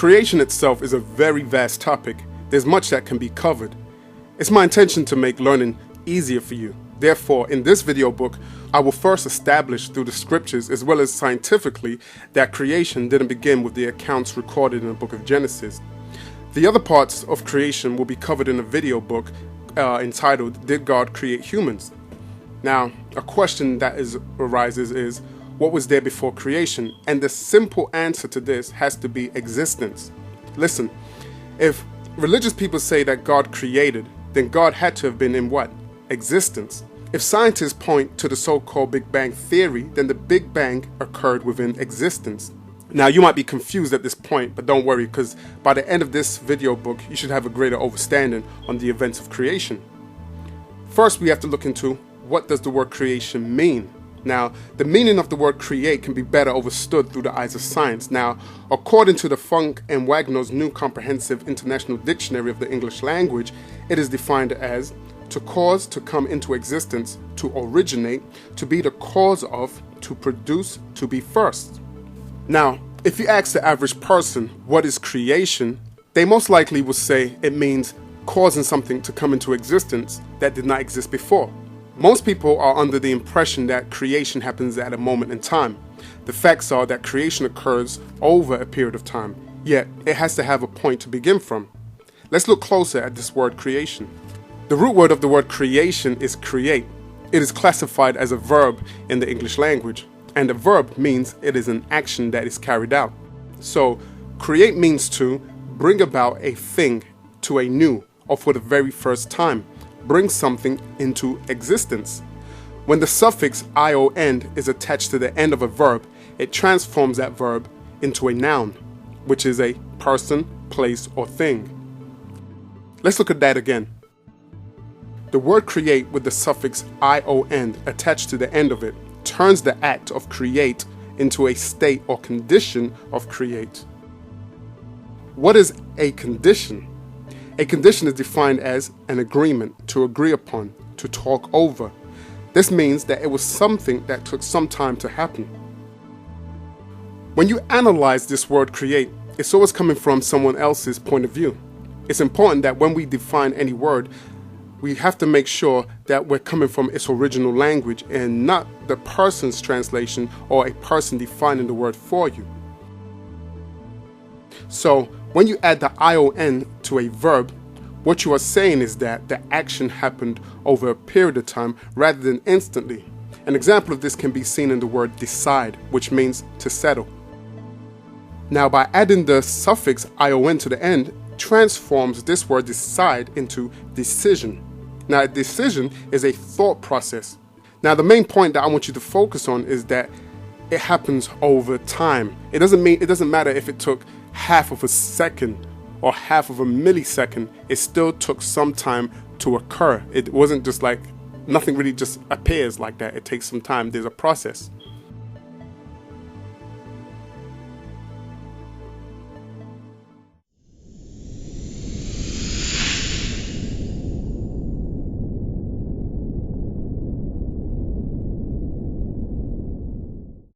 Creation itself is a very vast topic. There's much that can be covered. It's my intention to make learning easier for you. Therefore, in this video book, I will first establish through the scriptures as well as scientifically that creation didn't begin with the accounts recorded in the book of Genesis. The other parts of creation will be covered in a video book entitled, Did God Create Humans? Now, a question that arises is, what was there before creation? And the simple answer to this has to be existence. Listen, if religious people say that God created, then God had to have been in what? Existence. If scientists point to the so-called Big Bang Theory, then the Big Bang occurred within existence. Now, you might be confused at this point, but don't worry, because by the end of this video book, you should have a greater understanding on the events of creation. First, we have to look into what does the word creation mean? Now, the meaning of the word create can be better understood through the eyes of science. Now, according to the Funk and Wagner's New Comprehensive International Dictionary of the English Language, it is defined as to cause, to come into existence, to originate, to be the cause of, to produce, to be first. Now, if you ask the average person what is creation, they most likely will say it means causing something to come into existence that did not exist before. Most people are under the impression that creation happens at a moment in time. The facts are that creation occurs over a period of time, yet it has to have a point to begin from. Let's look closer at this word creation. The root word of the word creation is create. It is classified as a verb in the English language, and a verb means it is an action that is carried out. So, create means to bring about a thing to a new or for the very first time. Bring something into existence. When the suffix ion is attached to the end of a verb, it transforms that verb into a noun, which is a person, place, or thing. Let's look at that again. The word create with the suffix ion attached to the end of it turns the act of create into a state or condition of create. What is a condition? A condition is defined as an agreement, to agree upon, to talk over. This means that it was something that took some time to happen. When you analyze this word create, it's always coming from someone else's point of view. It's important that when we define any word, we have to make sure that we're coming from its original language and not the person's translation or a person defining the word for you. So, when you add the ion to a verb, what you are saying is that the action happened over a period of time rather than instantly. An example of this can be seen in the word decide, which means to settle. Now, by adding the suffix ion to the end, transforms this word decide into decision. Now, a decision is a thought process. Now, the main point that I want you to focus on is that it happens over time. It doesn't matter if it took half of a second or half of a millisecond. It still took some time to occur. It wasn't just like nothing really just appears like that. It takes some time. There's a process.